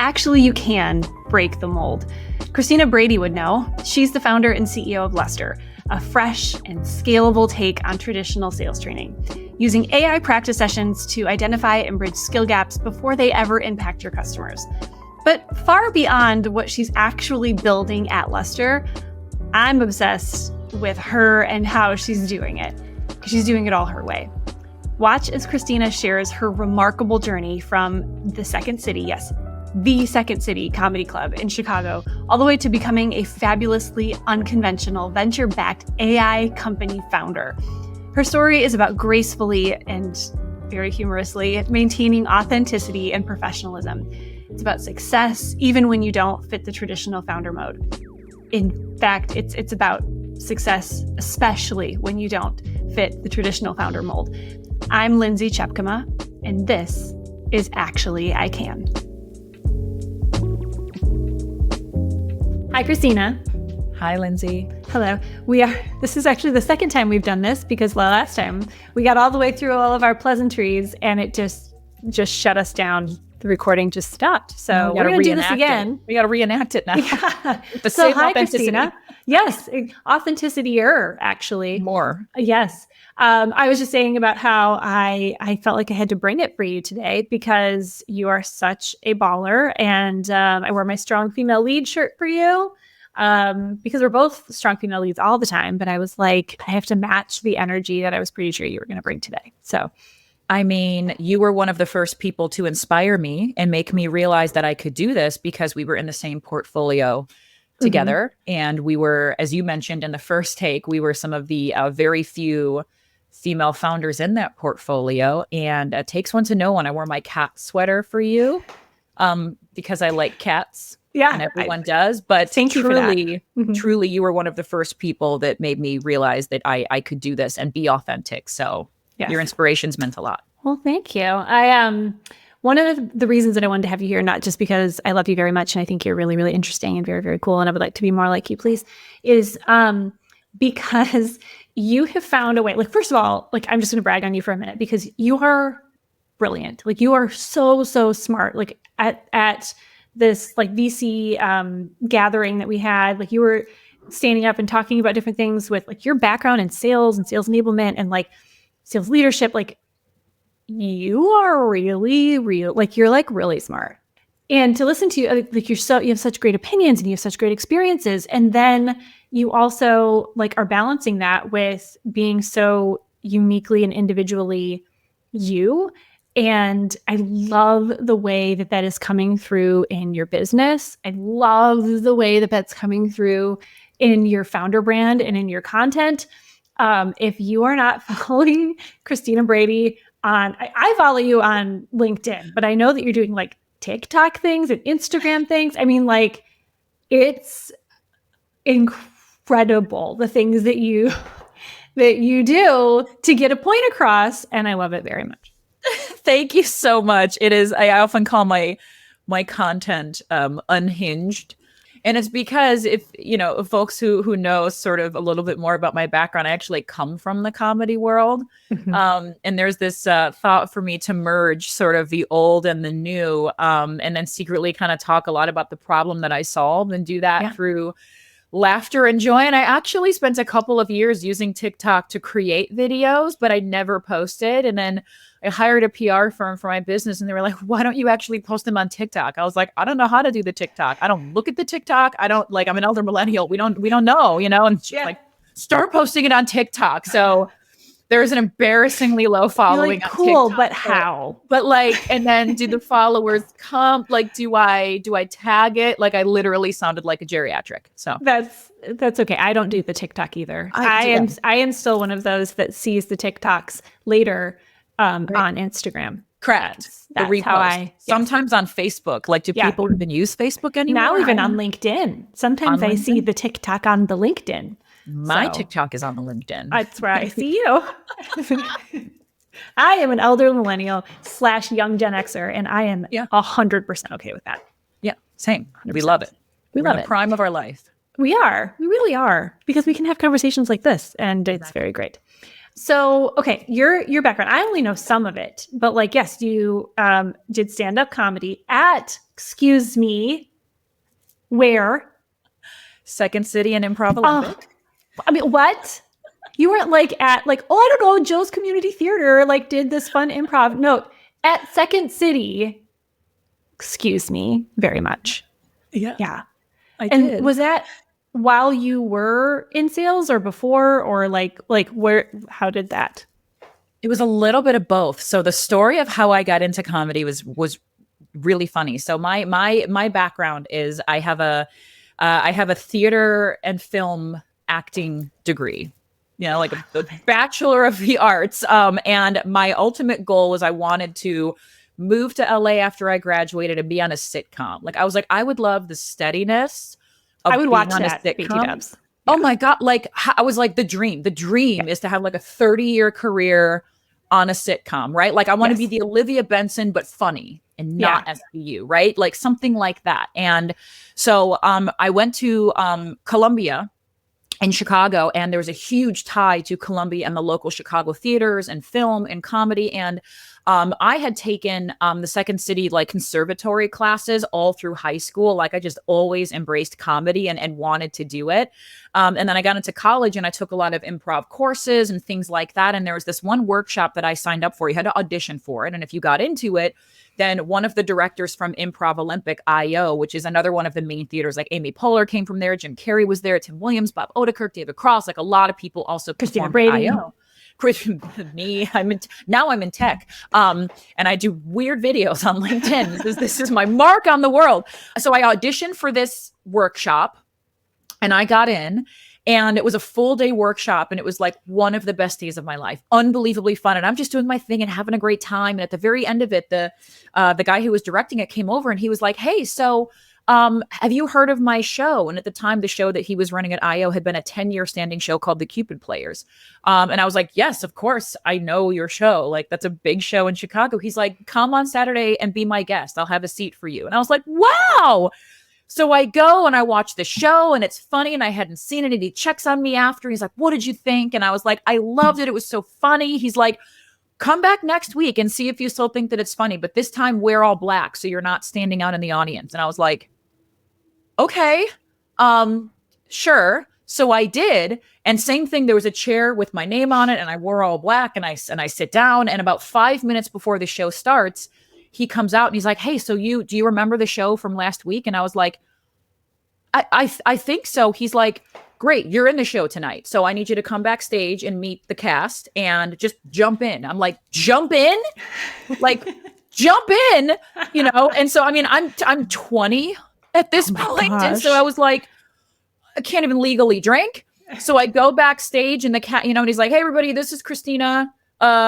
actually you can break the mold. Christina Brady would know. She's the founder and CEO of Luster, a fresh and scalable take on traditional sales training, using AI practice sessions to identify and bridge skill gaps before they ever impact your customers. But far beyond what she's actually building at Luster, I'm obsessed with her and how she's doing it, because she's doing it all her way. Watch as Christina shares her remarkable journey from the Second City, yes, the Second City Comedy Club in Chicago, all the way to becoming a fabulously unconventional venture-backed AI company founder. Her story is about gracefully and very humorously maintaining authenticity and professionalism. It's about success, even when you don't fit the traditional founder mode. In fact, it's about success, especially when you don't fit the traditional founder mold. I'm Lindsay Chepkema, and this is Actually I Can. Hi, Christina. Hi, Lindsay. Hello. This is actually the second time we've done this because last time we got all the way through all of our pleasantries and it just shut us down. The recording just stopped. So we're going to do this again. We got to reenact it now. Yeah. The same authenticity. Christina. Yes. Authenticity-er, actually. More. Yes. I was just saying about how I felt like I had to bring it for you today because you are such a baller. And I wore my Strong Female Lead shirt for you because we're both strong female leads all the time. But I was like, I have to match the energy that I was pretty sure you were going to bring today. So, I mean, you were one of the first people to inspire me and make me realize that I could do this because we were in the same portfolio together. Mm-hmm. And we were, as you mentioned in the first take, we were some of the very few female founders in that portfolio. And it takes one to know one. I wore my cat sweater for you because I like cats. Yeah. And everyone does. But truly, you were one of the first people that made me realize that I could do this and be authentic. So yes. Your inspirations meant a lot. Well, thank you. One of the reasons that I wanted to have you here, not just because I love you very much and I think you're really, really interesting and very, very cool and I would like to be more like you, please, is because you have found a way. Like, first of all, like, I'm just going to brag on you for a minute because you are brilliant. Like, you are so, so smart. Like, at this like VC gathering that we had, like, you were standing up and talking about different things with like your background in sales and sales enablement and like sales leadership. Like, you are really, you're like really smart. And to listen to you, like, you have such great opinions and you have such great experiences. And then you also like are balancing that with being so uniquely and individually you. And I love the way that is coming through in your business. I love the way that that's coming through in your founder brand and in your content. If you are not following Christina Brady I follow you on LinkedIn, but I know that you're doing like TikTok things and Instagram things. I mean, like, it's incredible the things that you do to get a point across, and I love it very much. Thank you so much. It is. I often call my content unhinged. And it's because if folks who know sort of a little bit more about my background, I actually come from the comedy world. Mm-hmm. And there's this thought for me to merge sort of the old and the new, and then secretly kind of talk a lot about the problem that I solved and do that through laughter and joy. And I actually spent a couple of years using TikTok to create videos, but I never posted. And then I hired a PR firm for my business and they were like, why don't you actually post them on TikTok? I was like, I don't know how to do the TikTok. I don't look at the TikTok. I'm an elder millennial. We don't know, and like, start posting it on TikTok. So there's an embarrassingly low following on cool, TikTok. But how? But like, and then do the followers come? Like, do I tag it? Like, I literally sounded like a geriatric. So that's okay. I don't do the TikTok either. I am still one of those that sees the TikToks later on Instagram. Correct. That's the how sometimes on Facebook. Like, do people even use Facebook anymore? Now even on LinkedIn. Sometimes I see the TikTok on the LinkedIn. My TikTok is on the LinkedIn. That's where I see you. I am an elder millennial / young Gen Xer, and I am 100% okay with that. Yeah, same. 100%. We love it. We're love in the it. Prime of our life. We are. We really are. Because we can have conversations like this, and it's very great. So, okay, your background. I only know some of it, but like, yes, you did stand up comedy at, excuse me, where? Second City and Improv Oh, Olympic. I mean, what? You weren't like at like, oh, I don't know, Joe's Community Theater like did this fun improv. No, at Second City. Excuse me, very much. Yeah, Yeah. I And did. was that while you were in sales or before or like where how did that? It was a little bit of both. So the story of how I got into comedy was really funny. So my background is I have a theater and film acting degree. You know, like a bachelor of the arts. And my ultimate goal was I wanted to move to LA after I graduated and be on a sitcom. Like I was like, I would love the steadiness I of would being watch on a that BT sitcom. dubs. Oh Yeah. my God. Like I was like, the dream. The dream is to have like a 30-year career on a sitcom, right? Like I want to be Yes. the Olivia Benson, but funny and not Yeah. SVU, right? Like something like that. And so I went to Columbia in Chicago, and there was a huge tie to Columbia and the local Chicago theaters and film and comedy. And I had taken the Second City like conservatory classes all through high school. Like I just always embraced comedy and wanted to do it. And then I got into college and I took a lot of improv courses and things like that. And there was this one workshop that I signed up for. You had to audition for it. And if you got into it, then one of the directors from Improv Olympic, IO, which is another one of the main theaters, like Amy Poehler came from there, Jim Carrey was there, Tim Williams, Bob Odenkirk, David Cross, like a lot of people also Christina performed at Brady. IO. Me, now I'm in tech, and I do weird videos on LinkedIn. This is my mark on the world. So I auditioned for this workshop, and I got in, and it was a full day workshop, and it was like one of the best days of my life. Unbelievably fun, and I'm just doing my thing and having a great time. And at the very end of it, the guy who was directing it came over and he was like, "Hey, so have you heard of my show?" And at the time, the show that he was running at IO had been a 10-year standing show called The Cupid Players. And I was like, "Yes, of course, I know your show. Like that's a big show in Chicago." He's like, "Come on Saturday and be my guest. I'll have a seat for you." And I was like, "Wow." So I go and I watch the show and it's funny and I hadn't seen it. And he checks on me after. He's like, "What did you think?" And I was like, "I loved it. It was so funny." He's like, "Come back next week and see if you still think that it's funny. But this time wear all black so you're not standing out in the audience." And I was like, "Okay, sure." So I did. And same thing, there was a chair with my name on it and I wore all black and I sit down. And about 5 minutes before the show starts, he comes out and he's like, "Hey, so do you remember the show from last week?" And I was like, I think so. He's like, "Great, you're in the show tonight. So I need you to come backstage and meet the cast and just jump in." I'm like, "Jump in?" Like, jump in, you know? And so, I mean, I'm 20 at this point. And so I was like, I can't even legally drink. So I go backstage and the cat, you know, and he's like, "Hey, everybody, this is Christina.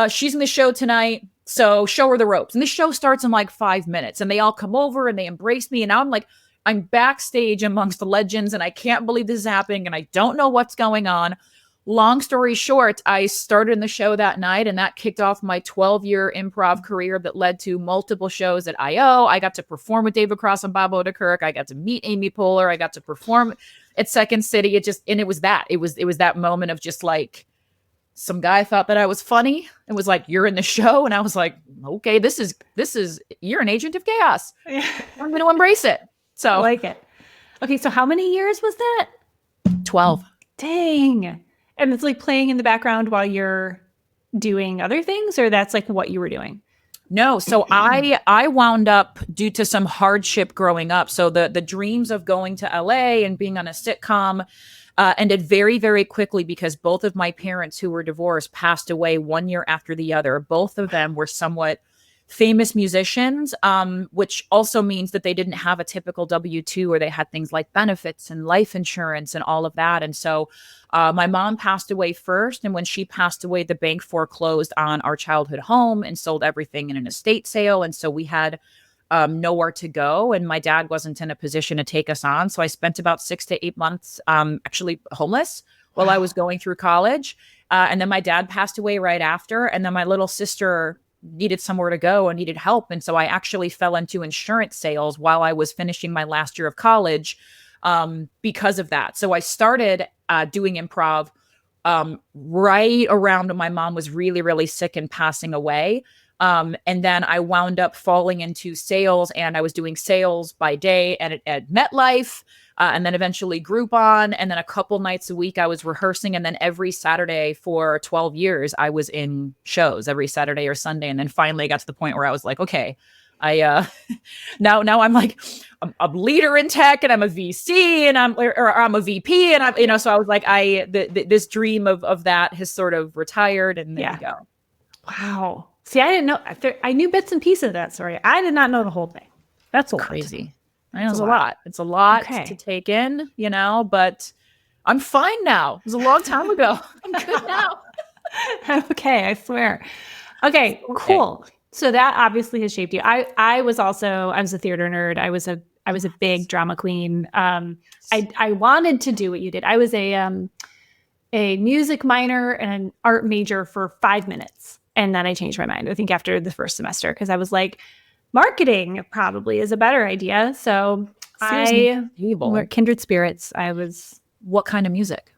She's in the show tonight. So show her the ropes." And the show starts in like 5 minutes and they all come over and they embrace me. And now I'm like, I'm backstage amongst the legends and I can't believe this is happening and I don't know what's going on. Long story short, I started in the show that night and that kicked off my 12-year improv career that led to multiple shows at IO. I got to perform with David Cross and Bob Odenkirk. I got to meet Amy Poehler. I got to perform at Second City. It was that moment of just like, some guy thought that I was funny and was like, "You're in the show." And I was like, "Okay, this is, you're an agent of chaos. I'm going to embrace it." So I like it. Okay, so how many years was that? 12. Dang. And it's like playing in the background while you're doing other things, or that's like what you were doing? No, so I wound up due to some hardship growing up. So the dreams of going to LA and being on a sitcom ended very, very quickly because both of my parents who were divorced passed away 1 year after the other. Both of them were somewhat famous musicians, which also means that they didn't have a typical W-2 where they had things like benefits and life insurance and all of that. And so my mom passed away first. And when she passed away, the bank foreclosed on our childhood home and sold everything in an estate sale. And so we had nowhere to go. And my dad wasn't in a position to take us on. So I spent about 6 to 8 months actually homeless while I was going through college. And then my dad passed away right after. And then my little sister needed somewhere to go and needed help. And so I actually fell into insurance sales while I was finishing my last year of college because of that. So I started doing improv right around when my mom was really, really sick and passing away. And then I wound up falling into sales, and I was doing sales by day at MetLife, and then eventually Groupon. And then a couple nights a week I was rehearsing. And then every Saturday for 12 years, I was in shows every Saturday or Sunday. And then finally I got to the point where I was like, okay, now I'm like a leader in tech, and I'm a VC, and I'm a VP, and I'm so I was like, this dream of that has sort of retired, and there you go. Wow. See, I didn't know. I knew bits and pieces of that story. I did not know the whole thing. That's a crazy. I know it's a lot. It's a lot to take in, but I'm fine now. It was a long time ago. I'm good now. Okay, I swear. Okay, cool. So that obviously has shaped you. I was a theater nerd. I was a big drama queen. I wanted to do what you did. I was a music minor and an art major for 5 minutes. And then I changed my mind, I think, after the first semester, because I was like, marketing probably is a better idea. So we're kindred spirits. What kind of music?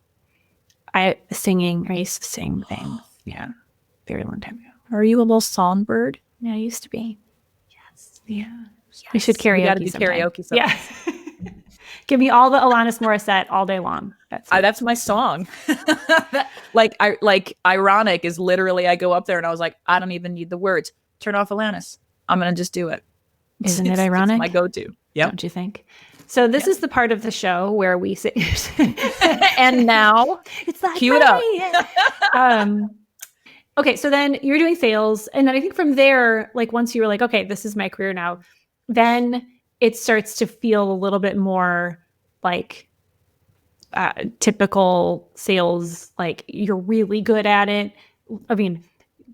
Singing. I used to sing things. Yeah. Very long time ago. Are you a little songbird? Yeah, I used to be. Yes. Yeah. Yes. We should karaoke. We got to do karaoke sometime. Yeah. Give me all the Alanis Morissette all day long. That's my song. like ironic is literally, I go up there and I was like, I don't even need the words. Turn off Alanis. I'm going to just do it. Isn't it ironic? It's my go-to. Yeah. Don't you think? So this is the part of the show where we say, and now it's like, cue it up. Okay. So then you're doing sales. And then I think from there, like once you were like, okay, this is my career now, then it starts to feel a little bit more like typical sales, like you're really good at it. I mean,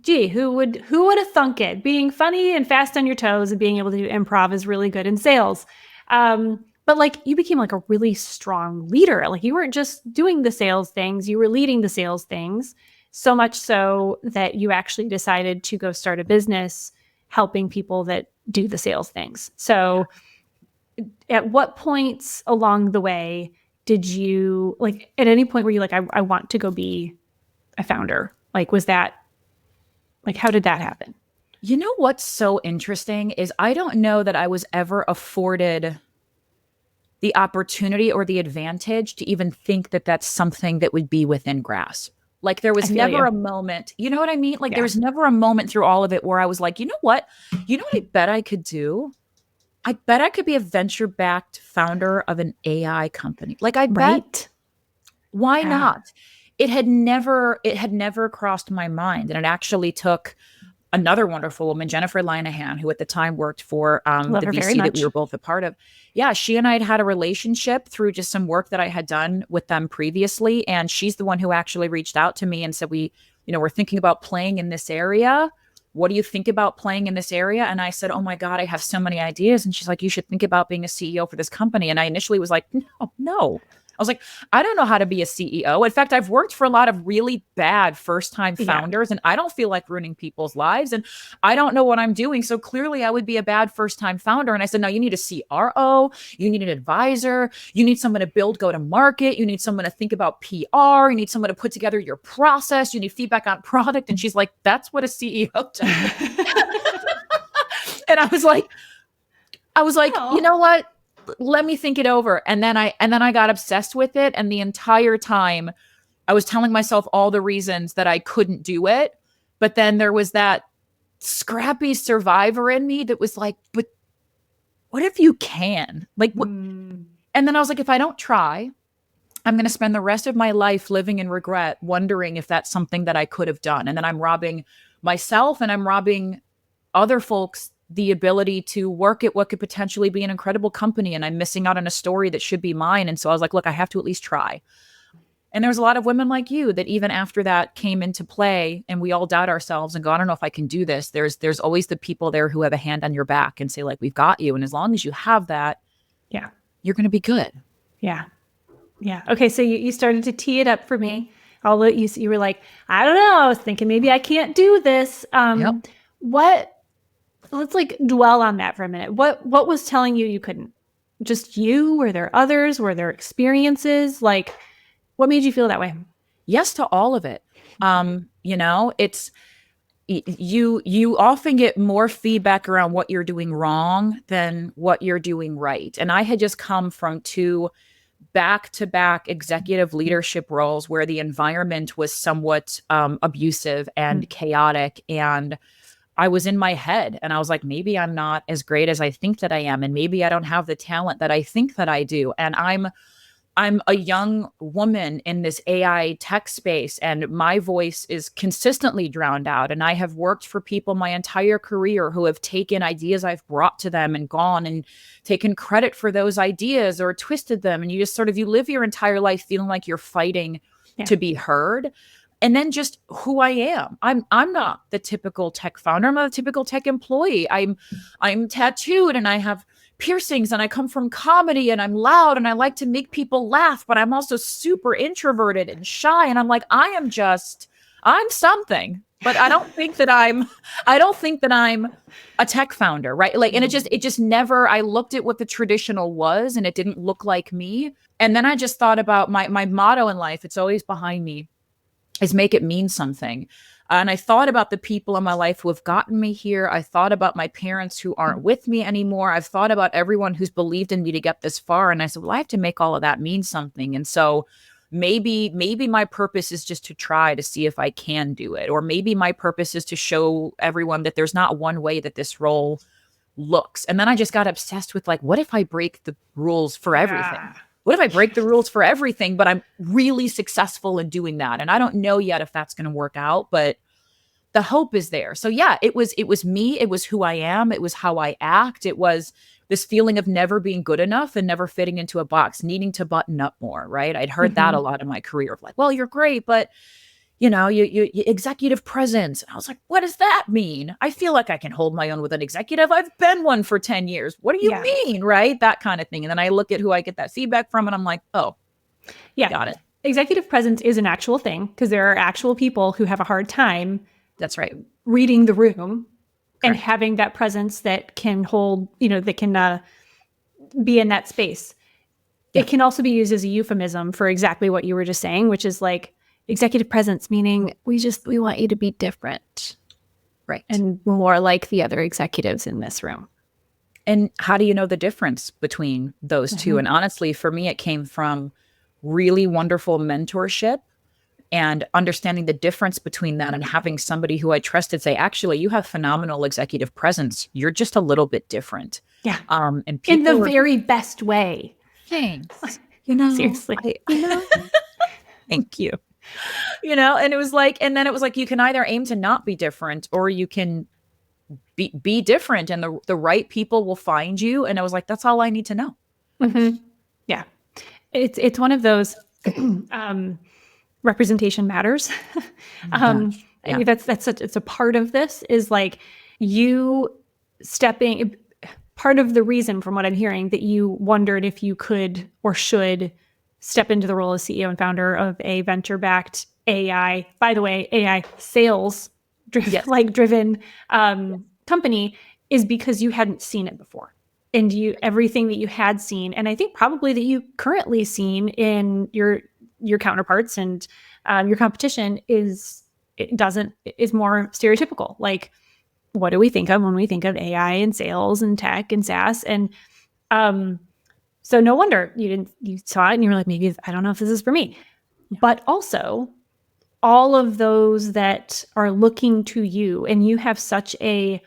gee, who would have thunk it? Being funny and fast on your toes and being able to do improv is really good in sales. But like you became like a really strong leader. Like you weren't just doing the sales things, you were leading the sales things, so much so that you actually decided to go start a business helping people that do the sales things. So at what points along the way did you, like at any point were you like, I want to go be a founder? Like, was that, like, how did that happen? You know what's so interesting is I don't know that I was ever afforded the opportunity or the advantage to even think that that's something that would be within grasp. Like there was never a moment, you know what I mean? Like there was never a moment through all of it where I was like, you know what I bet I could do? I bet I could be a venture-backed founder of an AI company. Like I bet, why not? It had never crossed my mind. And it actually took another wonderful woman, Jennifer Linehan, who at the time worked for the VC that we were both a part of. Yeah, she and I had a relationship through just some work that I had done with them previously. And she's the one who actually reached out to me and said, we're thinking about playing in this area. What do you think about playing in this area? And I said, oh my God, I have so many ideas. And she's like, you should think about being a CEO for this company. And I initially was like, no. I was like, I don't know how to be a CEO. In fact, I've worked for a lot of really bad first-time founders, and I don't feel like ruining people's lives, and I don't know what I'm doing. So clearly I would be a bad first-time founder. And I said, no, you need a CRO. You need an advisor. You need someone to build go-to-market. You need someone to think about PR. You need someone to put together your process. You need feedback on product. And she's like, that's what a CEO does. And I was like, you know what? Let me think it over. And then I got obsessed with it. And the entire time I was telling myself all the reasons that I couldn't do it. But then there was that scrappy survivor in me that was like, but what if you can? Like, And then I was like, if I don't try, I'm going to spend the rest of my life living in regret, wondering if that's something that I could have done. And then I'm robbing myself and I'm robbing other folks the ability to work at what could potentially be an incredible company. And I'm missing out on a story that should be mine. And so I was like, look, I have to at least try. And there's a lot of women like you that even after that came into play and we all doubt ourselves and go, I don't know if I can do this. There's always the people there who have a hand on your back and say like, we've got you. And as long as you have that, you're going to be good. Yeah. Yeah. Okay. So you started to tee it up for me. Although you were like, I don't know. I was thinking maybe I can't do this. Let's like dwell on that for a minute. What was telling you couldn't? Just you? Were there others? Were there experiences? Like, what made you feel that way? Yes to all of it. You know, it's you often get more feedback around what you're doing wrong than what you're doing right. And I had just come from two back-to-back executive leadership roles where the environment was somewhat abusive and chaotic, and I was in my head and I was like, maybe I'm not as great as I think that I am, and maybe I don't have the talent that I think that I do. And I'm a young woman in this AI tech space, and my voice is consistently drowned out. And I have worked for people my entire career who have taken ideas I've brought to them and gone and taken credit for those ideas or twisted them. And you just sort of, you live your entire life feeling like you're fighting to be heard. And then just who I am. I'm not the typical tech founder. I'm not a typical tech employee. I'm tattooed and I have piercings and I come from comedy and I'm loud and I like to make people laugh, but I'm also super introverted and shy. And I'm like, I'm something, but I don't think that I'm a tech founder, right? Like, and it just never, I looked at what the traditional was and it didn't look like me. And then I just thought about my motto in life. It's always behind me, is make it mean something. And I thought about the people in my life who have gotten me here. I thought about my parents who aren't with me anymore. I've thought about everyone who's believed in me to get this far. And I said, well, I have to make all of that mean something. And so maybe my purpose is just to try to see if I can do it. Or maybe my purpose is to show everyone that there's not one way that this role looks. And then I just got obsessed with like, what if I break the rules for everything? What if I break the rules for everything, but I'm really successful in doing that? And I don't know yet if that's going to work out, but the hope is there. So yeah, it was me. It was who I am. It was how I act. It was this feeling of never being good enough and never fitting into a box, needing to button up more, right? I'd heard that a lot in my career of like, well, you're great, but you know, you executive presence. And I was like, what does that mean? I feel like I can hold my own with an executive. I've been one for 10 years. What do you mean? Right? That kind of thing. And then I look at who I get that feedback from and I'm like, oh, yeah, got it. Executive presence is an actual thing because there are actual people who have a hard time. That's right. Reading the room and having that presence that can hold, you know, that can be in that space. Yeah. It can also be used as a euphemism for exactly what you were just saying, which is like, executive presence, meaning we want you to be different. Right. And more like the other executives in this room. And how do you know the difference between those two? And honestly, for me, it came from really wonderful mentorship and understanding the difference between that and having somebody who I trusted say, actually, you have phenomenal executive presence. You're just a little bit different. Yeah. And in the very best way. Thanks. You know, seriously. Thank you. You know, and it was like, and then it was like, you can either aim to not be different or you can be different and the right people will find you. And I was like, that's all I need to know. Mm-hmm. Yeah. It's one of those representation matters. I mean, it's a part of this is like you stepping, part of the reason from what I'm hearing that you wondered if you could or should step into the role as CEO and founder of a venture-backed AI, by the way, AI sales driven company is because you hadn't seen it before. And everything that you had seen, and I think probably that you currently seen in your counterparts and your competition is more stereotypical. Like, what do we think of when we think of AI and sales and tech and SaaS? And so no wonder you saw it and you were like, maybe I don't know if this is for me. Yeah. But also all of those that are looking to you, and you have such a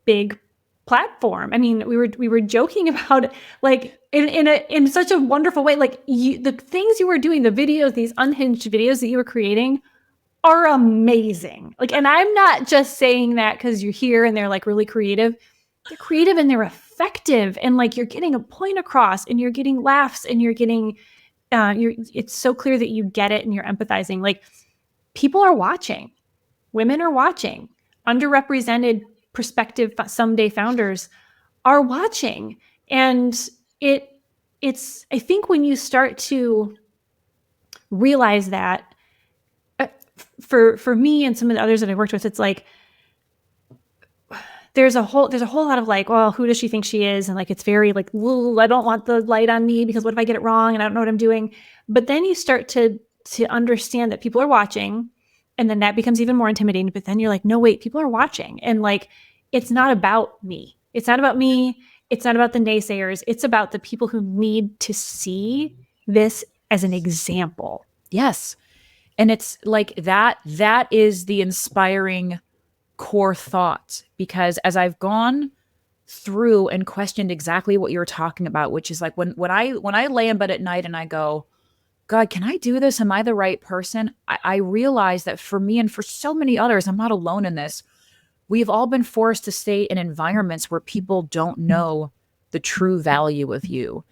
big platform. I mean, we were joking about it, like in such a wonderful way. Like the things you were doing, the videos, these unhinged videos that you were creating are amazing. Like, and I'm not just saying that because you're here and they're like really creative. They're creative and they're effective, and like you're getting a point across, and you're getting laughs, and you're getting, it's so clear that you get it, and you're empathizing. Like people are watching, women are watching, underrepresented prospective someday founders are watching, and it's. I think when you start to realize that, for me and some of the others that I worked with, it's like. There's a whole lot of like, well, who does she think she is? And like, it's very like, I don't want the light on me because what if I get it wrong and I don't know what I'm doing? But then you start to to understand that people are watching, and then that becomes even more intimidating. But then you're like, no, wait, people are watching. And like, it's not about me. It's not about me. It's not about the naysayers. It's about the people who need to see this as an example. Yes. And it's like that is the inspiring core thought, because as I've gone through and questioned exactly what you're talking about, which is like when I lay in bed at night and I go, God, can I do this? Am I the right person? I realize that for me and for so many others, I'm not alone in this. We've all been forced to stay in environments where people don't know the true value of you.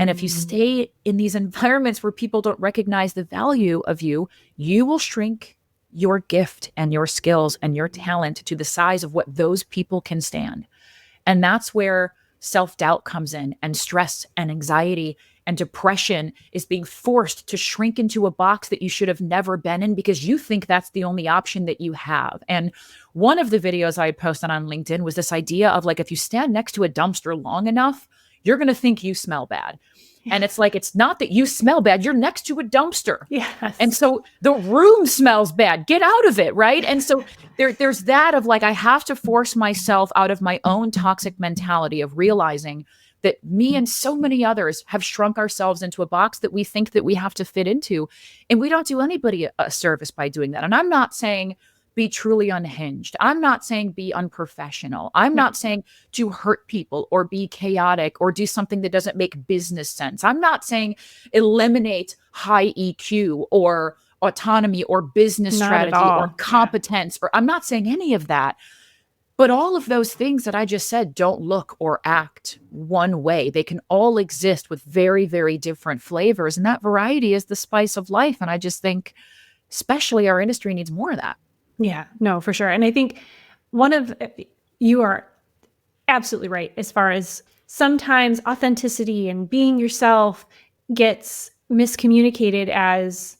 And if you stay in these environments where people don't recognize the value of you, you will shrink your gift and your skills and your talent to the size of what those people can stand. And that's where self-doubt comes in, and stress and anxiety and depression is being forced to shrink into a box that you should have never been in because you think that's the only option that you have. And one of the videos I had posted on LinkedIn was this idea of like, if you stand next to a dumpster long enough, you're going to think you smell bad. And it's like, it's not that you smell bad. You're next to a dumpster. Yes. And so the room smells bad. Get out of it, right? And so there's that of like, I have to force myself out of my own toxic mentality of realizing that me and so many others have shrunk ourselves into a box that we think that we have to fit into. And we don't do anybody a service by doing that. And I'm not saying be truly unhinged. I'm not saying be unprofessional. I'm not saying to hurt people or be chaotic or do something that doesn't make business sense. I'm not saying eliminate high EQ or autonomy or business strategy or competence, or I'm not saying any of that. But all of those things that I just said don't look or act one way. They can all exist with very, very different flavors. And that variety is the spice of life. And I just think, especially our industry needs more of that. Yeah, no, for sure. And I think you are absolutely right as far as sometimes authenticity and being yourself gets miscommunicated as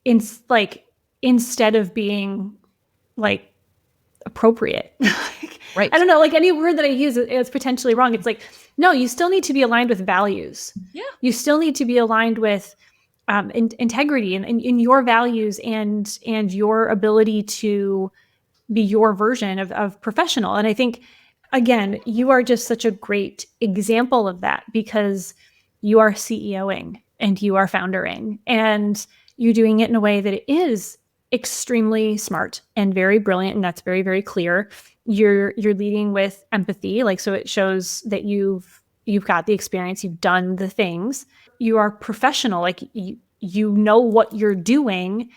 instead of being like appropriate. Right. I don't know, like any word that I use is potentially wrong. It's like, no, you still need to be aligned with values. Yeah. You still need to be aligned with integrity and in your values and your ability to be your version of professional. And I think, again, you are just such a great example of that because you are CEOing and you are foundering and you're doing it in a way that it is extremely smart and very brilliant. And that's very, very clear. You're leading with empathy. Like, so it shows that you've got the experience, you've done the things. You are professional, like you know what you're doing.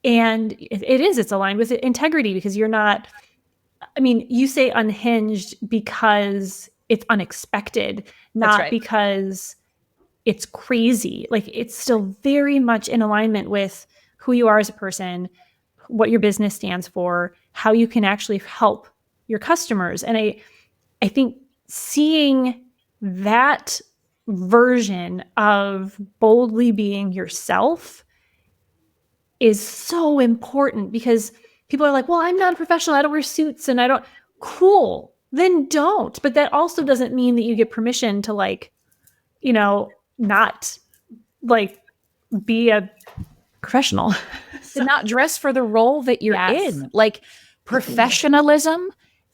And it's aligned with integrity because you're not, I mean, you say unhinged because it's unexpected, not because it's crazy. Like it's still very much in alignment with who you are as a person, what your business stands for, how you can actually help your customers. And I think seeing that version of boldly being yourself is so important because people are like, well, I'm not a professional. I don't wear suits and I don't. Cool. Then don't. But that also doesn't mean that you get permission to not like be a professional. To not dress for the role that you're in. Like professionalism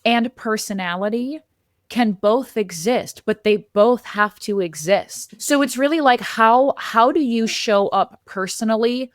and personality can both exist, but they both have to exist. So it's really like how do you show up personally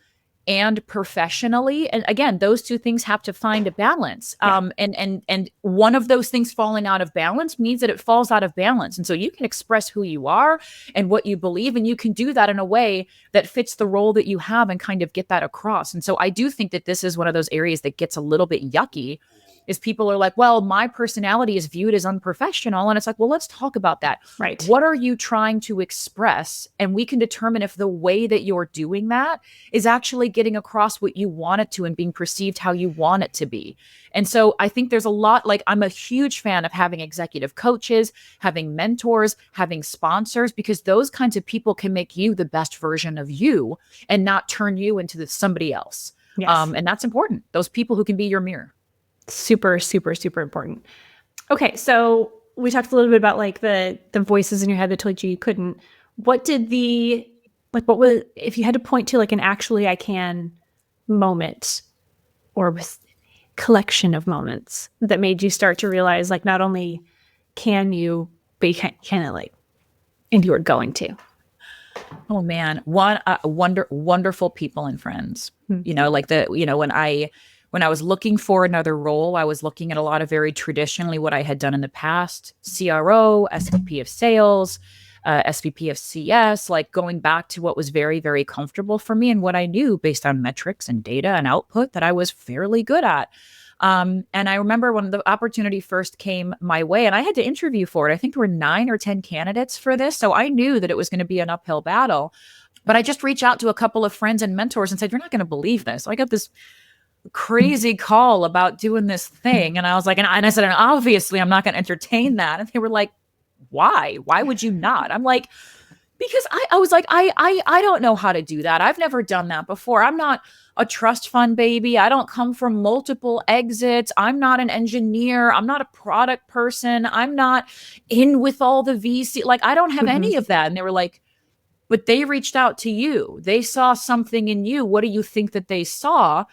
and professionally? And again, those two things have to find a balance. And one of those things falling out of balance means that it falls out of balance. And so you can express who you are and what you believe, and you can do that in a way that fits the role that you have and kind of get that across. And so I do think that this is one of those areas that gets a little bit yucky, is people are like, well, my personality is viewed as unprofessional. And it's like, well, let's talk about that. Right. What are you trying to express? And we can determine if the way that you're doing that is actually getting across what you want it to and being perceived how you want it to be. And so I think there's a lot, like I'm a huge fan of having executive coaches, having mentors, having sponsors, because those kinds of people can make you the best version of you and not turn you into somebody else. Yes. And that's important. Those people who can be your mirror. Super, super, super important. Okay, so we talked a little bit about like the voices in your head that told you couldn't. What did the Like, what was, if you had to point to like an actually I can moment or collection of moments that made you start to realize, like, not only can you, but you can it, like, and you were going to. Oh man, wonderful people and friends. Hmm. Like when I was looking for another role, I was looking at a lot of very traditionally what I had done in the past: CRO, SVP of sales, SVP of CS, like going back to what was very, very comfortable for me and what I knew based on metrics and data and output that I was fairly good at. And I remember when the opportunity first came my way, and I had to interview for it. I think there were 9 or 10 candidates for this. So I knew that it was going to be an uphill battle. But I just reached out to a couple of friends and mentors and said, "You're not going to believe this. I got this crazy call about doing this thing." And I was like, and I said, and obviously I'm not going to entertain that. And they were like, "Why? Why would you not?" I'm like, because I was like, I don't know how to do that. I've never done that before. I'm not a trust fund baby. I don't come from multiple exits. I'm not an engineer. I'm not a product person. I'm not in with all the VC. Like, I don't have any of that. And they were like, "But they reached out to you. They saw something in you. What do you think that they saw?"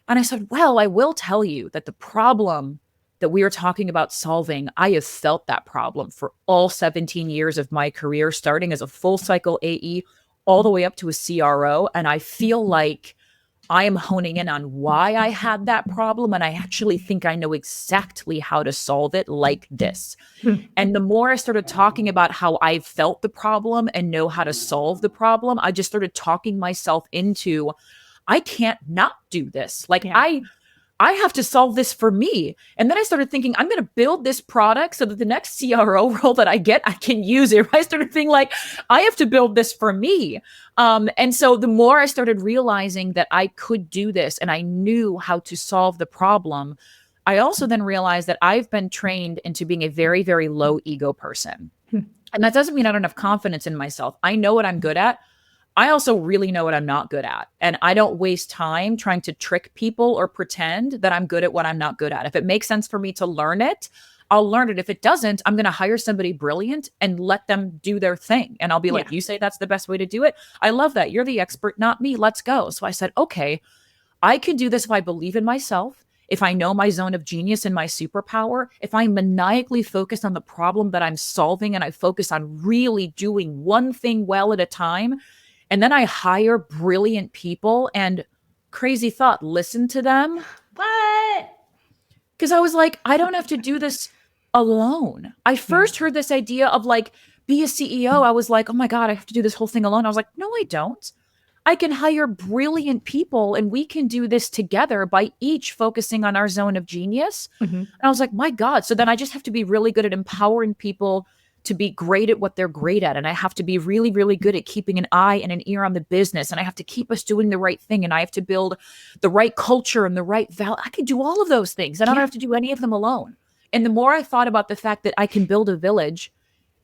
And I said, "Well, I will tell you that the problem that we are talking about solving, I have felt that problem for all 17 years of my career, starting as a full cycle AE all the way up to a CRO. And I feel like I am honing in on why I had that problem. And I actually think I know exactly how to solve it like this." And the more I started talking about how I felt the problem and know how to solve the problem, I just started talking myself into, I can't not do this. Like, Yeah. I have to solve this for me. And then I started thinking, I'm going to build this product so that the next CRO role that I get, I can use it. I started thinking, like, I have to build this for me. And so the more I started realizing that I could do this and I knew how to solve the problem, I also then realized that I've been trained into being a very, very low ego person. And that doesn't mean I don't have confidence in myself. I know what I'm good at. I also really know what I'm not good at. And I don't waste time trying to trick people or pretend that I'm good at what I'm not good at. If it makes sense for me to learn it, I'll learn it. If it doesn't, I'm going to hire somebody brilliant and let them do their thing. And I'll be like, "You say that's the best way to do it? I love that. You're the expert, not me. Let's go." So I said, okay, I can do this if I believe in myself, if I know my zone of genius and my superpower, if I'm maniacally focused on the problem that I'm solving and I focus on really doing one thing well at a time. And then I hire brilliant people and, crazy thought, listen to them. What? Because I was like, I don't have to do this alone. I first heard this idea of like, be a CEO. I was like, oh my God, I have to do this whole thing alone. I was like, no, I don't. I can hire brilliant people and we can do this together by each focusing on our zone of genius. And I was like, my God. So then I just have to be really good at empowering people to be great at what they're great at. And I have to be really, really good at keeping an eye and an ear on the business. And I have to keep us doing the right thing. And I have to build the right culture and the right value. I can do all of those things. And I don't have to do any of them alone. And the more I thought about the fact that I can build a village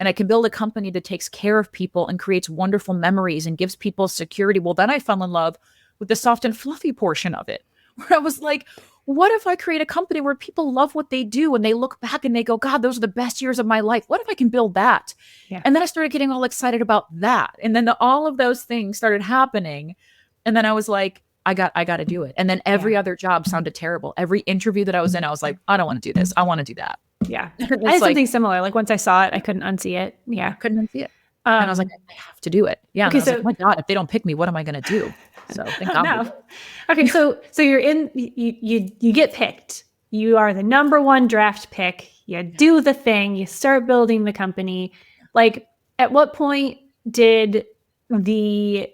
and I can build a company that takes care of people and creates wonderful memories and gives people security, well, then I fell in love with the soft and fluffy portion of it, where I was like, what if I create a company where people love what they do and they look back and they go, God, those are the best years of my life. What if I can build that? Yeah. And then I started getting all excited about that. And then all of those things started happening. And then I was like, I got to do it. And then every other job sounded terrible. Every interview that I was in, I was like, I don't want to do this. I want to do that. Yeah. I had something similar. Like once I saw it, I couldn't unsee it. Yeah. Couldn't unsee it. And I was like, I have to do it. Yeah. Okay, so, like, oh my God, if they don't pick me, what am I going to do? So thank God. No. Okay. So you're in, you get picked. You are the number one draft pick. You do the thing. You start building the company. Like, at what point did the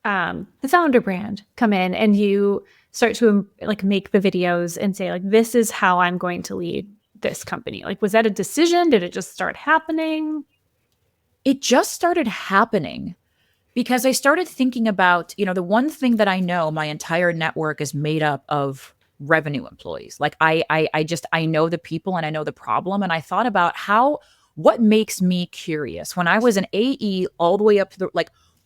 founder brand come in and you start to like make the videos and say like, this is how I'm going to lead this company? Like, was that a decision? Did it just start happening? It just started happening because I started thinking about, the one thing that I know, my entire network is made up of revenue employees. Like I know the people and I know the problem. And I thought about what makes me curious when I was an AE all the way up to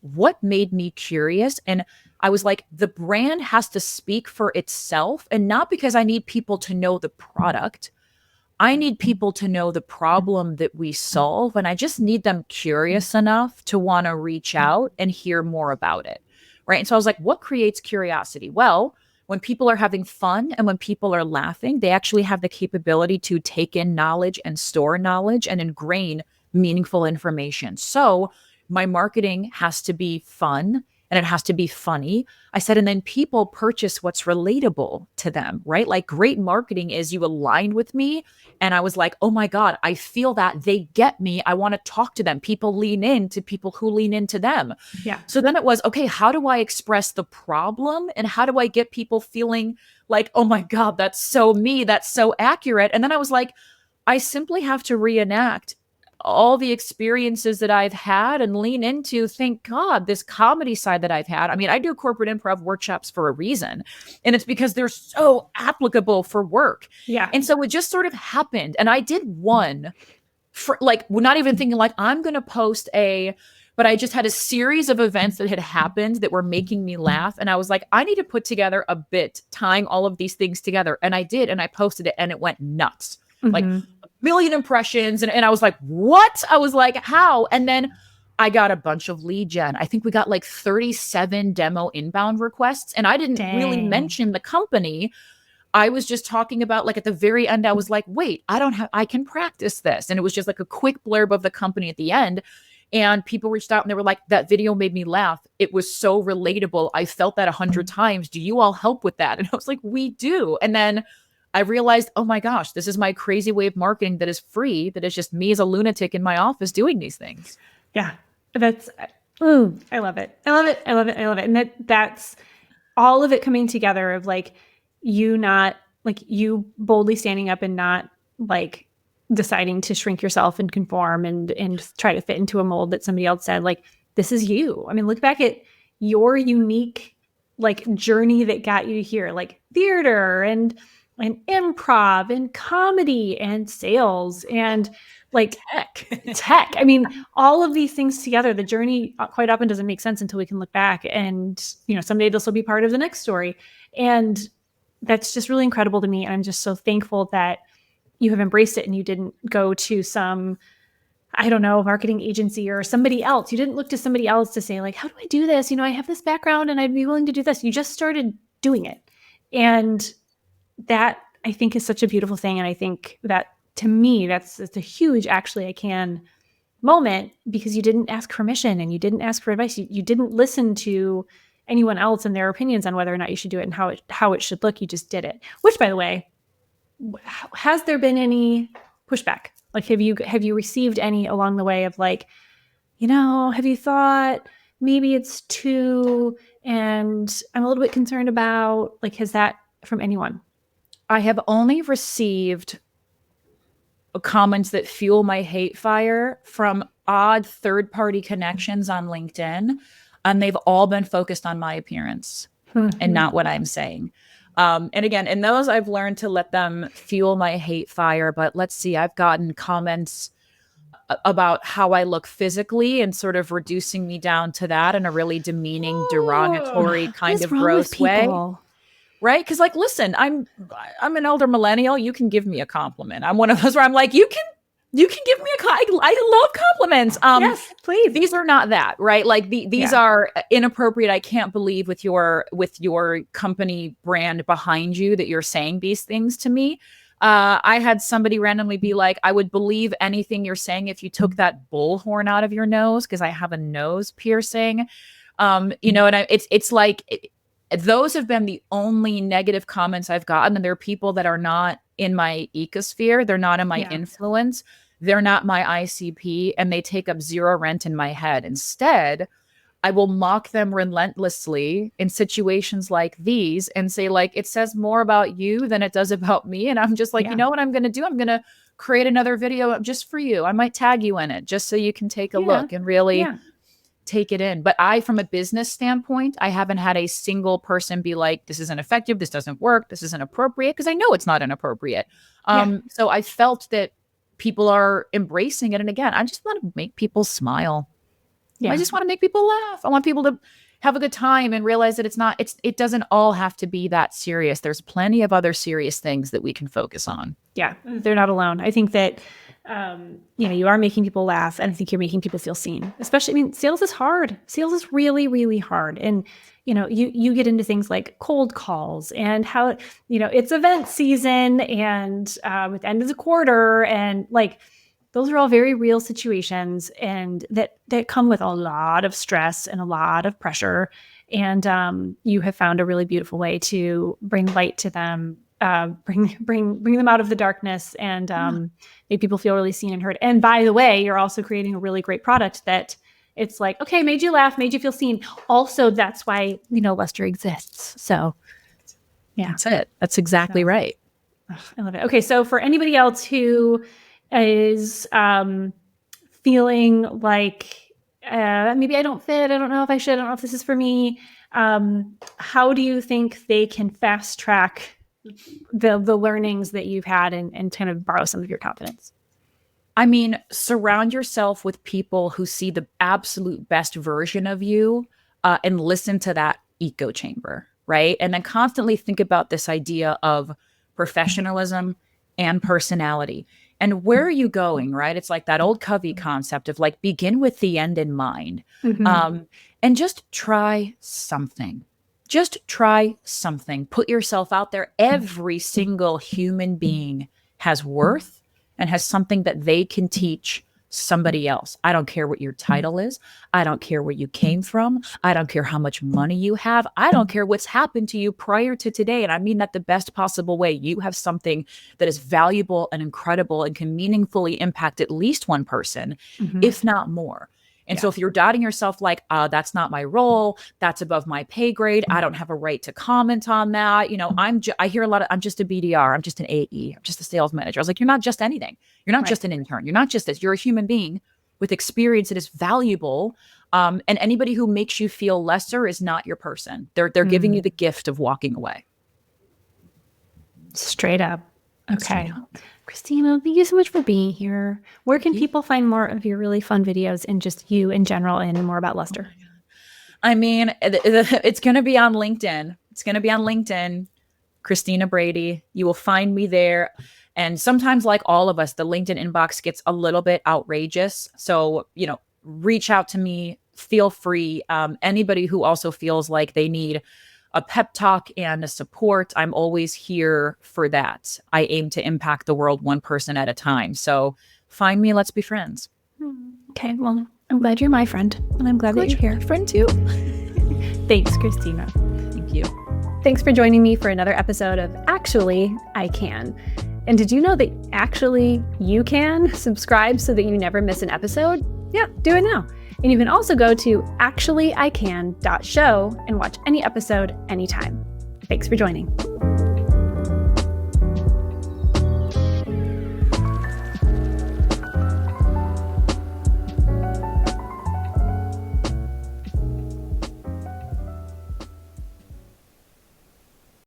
what made me curious? And I was like, the brand has to speak for itself, and not because I need people to know the product. I need people to know the problem that we solve, and I just need them curious enough to want to reach out and hear more about it. Right. And so I was like, what creates curiosity? Well, when people are having fun and when people are laughing, they actually have the capability to take in knowledge and store knowledge and ingrain meaningful information. So my marketing has to be fun and it has to be funny. I said, and then people purchase what's relatable to them, right? Like great marketing is you aligned with me. And I was like, oh my God, I feel that they get me. I want to talk to them. People lean in to people who lean into them. Yeah. So then it was, okay, how do I express the problem? And how do I get people feeling like, oh my God, that's so me. That's so accurate. And then I was like, I simply have to reenact all the experiences that I've had and lean into, thank God, this comedy side that I've had. I mean, I do corporate improv workshops for a reason, and it's because they're so applicable for work. Yeah. And so it just sort of happened. And I did one for like, not even thinking like, I'm going to post but I just had a series of events that had happened that were making me laugh. And I was like, I need to put together a bit tying all of these things together. And I did. And I posted it and it went nuts. Like million impressions. And I was like, what? I was like, how? And then I got a bunch of lead gen. I think we got like 37 demo inbound requests. And I didn't really mention the company. I was just talking about like at the very end, I was like, wait, I can practice this. And it was just like a quick blurb of the company at the end. And people reached out and they were like, that video made me laugh. It was so relatable. I felt that 100 times. Do you all help with that? And I was like, we do. And then I realized, oh my gosh, this is my crazy way of marketing that is free, that is just me as a lunatic in my office doing these things. Yeah. I love it. I love it. I love it. I love it. And that's all of it coming together of like you boldly standing up and not like deciding to shrink yourself and conform and try to fit into a mold that somebody else said, like, this is you. I mean, look back at your unique like journey that got you here, like theater and improv and comedy and sales and like tech. I mean, all of these things together, the journey quite often doesn't make sense until we can look back and, someday this will be part of the next story. And that's just really incredible to me. And I'm just so thankful that you have embraced it and you didn't go to some, I don't know, marketing agency or somebody else. You didn't look to somebody else to say like, how do I do this? I have this background and I'd be willing to do this. You just started doing it. And that I think is such a beautiful thing. And I think that to me, it's a huge, actually, I can moment because you didn't ask permission and you didn't ask for advice. You didn't listen to anyone else and their opinions on whether or not you should do it and how it should look. You just did it, which by the way, has there been any pushback? Like, have you received any along the way of like, have you thought maybe it's too, and I'm a little bit concerned about, like, has that from anyone? I have only received comments that fuel my hate fire from odd third-party connections on LinkedIn, and they've all been focused on my appearance and not what I'm saying. And again, in those, I've learned to let them fuel my hate fire. But let's see, I've gotten comments about how I look physically and sort of reducing me down to that in a really demeaning, derogatory kind of gross way. Right? Because like, listen, I'm an elder millennial. You can give me a compliment. I'm one of those where I'm like, you can give me I love compliments. Yes, please. These are not that, right? Like these are inappropriate. I can't believe with your company brand behind you that you're saying these things to me. I had somebody randomly be like, I would believe anything you're saying if you took that bullhorn out of your nose, because I have a nose piercing. And it's like those have been the only negative comments I've gotten. And there are people that are not in my ecosphere. They're not in my influence. They're not my ICP, and they take up zero rent in my head. Instead, I will mock them relentlessly in situations like these and say, like, it says more about you than it does about me. And I'm just like, you know what I'm going to do? I'm going to create another video just for you. I might tag you in it just so you can take a look and really take it in. But from a business standpoint, I haven't had a single person be like, this isn't effective. This doesn't work. This isn't appropriate, because I know it's not inappropriate. So I felt that people are embracing it. And again, I just want to make people smile. I just want to make people laugh. I want people to have a good time and realize that it doesn't all have to be that serious. There's plenty of other serious things that we can focus on. Yeah, they're not alone. I think that, you are making people laugh, and I think you're making people feel seen. Especially, sales is hard. Sales is really, really hard. And, you get into things like cold calls and how, it's event season and with the end of the quarter, and like, those are all very real situations, and that come with a lot of stress and a lot of pressure. And you have found a really beautiful way to bring light to them, bring them out of the darkness, and make people feel really seen and heard. And by the way, you're also creating a really great product that it's like, okay, made you laugh, made you feel seen. Also, that's why Luster exists. So, yeah, that's it. That's exactly right. I love it. Okay, so for anybody else who is feeling like maybe I don't fit, I don't know if I should, I don't know if this is for me, how do you think they can fast track the learnings that you've had and kind of borrow some of your confidence? I mean, surround yourself with people who see the absolute best version of you, and listen to that echo chamber, right? And then constantly think about this idea of professionalism and personality. And where are you going, right? It's like that old Covey concept of like, begin with the end in mind. Mm-hmm. And just try something. Just try something. Put yourself out there. Every single human being has worth and has something that they can teach somebody else. I don't care what your title is. I don't care where you came from. I don't care how much money you have. I don't care what's happened to you prior to today. And I mean that the best possible way. You have something that is valuable and incredible and can meaningfully impact at least one person, if not more. And so if you're doubting yourself like, that's not my role, that's above my pay grade, I don't have a right to comment on that. I hear a lot of, I'm just a BDR, I'm just an AE, I'm just a sales manager. I was like, you're not just anything. You're not just an intern. You're not just this. You're a human being with experience that is valuable. And anybody who makes you feel lesser is not your person. They're giving you the gift of walking away. Straight up. Okay. Christina, thank you so much for being here. Where can people find more of your really fun videos and just you in general and more about Luster? I mean, it's going to be on LinkedIn. It's going to be on LinkedIn, Christina Brady. You will find me there. And sometimes, like all of us, the LinkedIn inbox gets a little bit outrageous. So, reach out to me. Feel free. Anybody who also feels like they need a pep talk and a support, I'm always here for that. I aim to impact the world one person at a time. So find me, let's be friends. Okay, well, I'm glad you're my friend, and I'm glad that you're here. Friend too. Thanks, Christina. Thank you. Thanks for joining me for another episode of Actually, I Can. And did you know that actually you can subscribe so that you never miss an episode? Yeah, do it now. And you can also go to actuallyican.show and watch any episode anytime. Thanks for joining.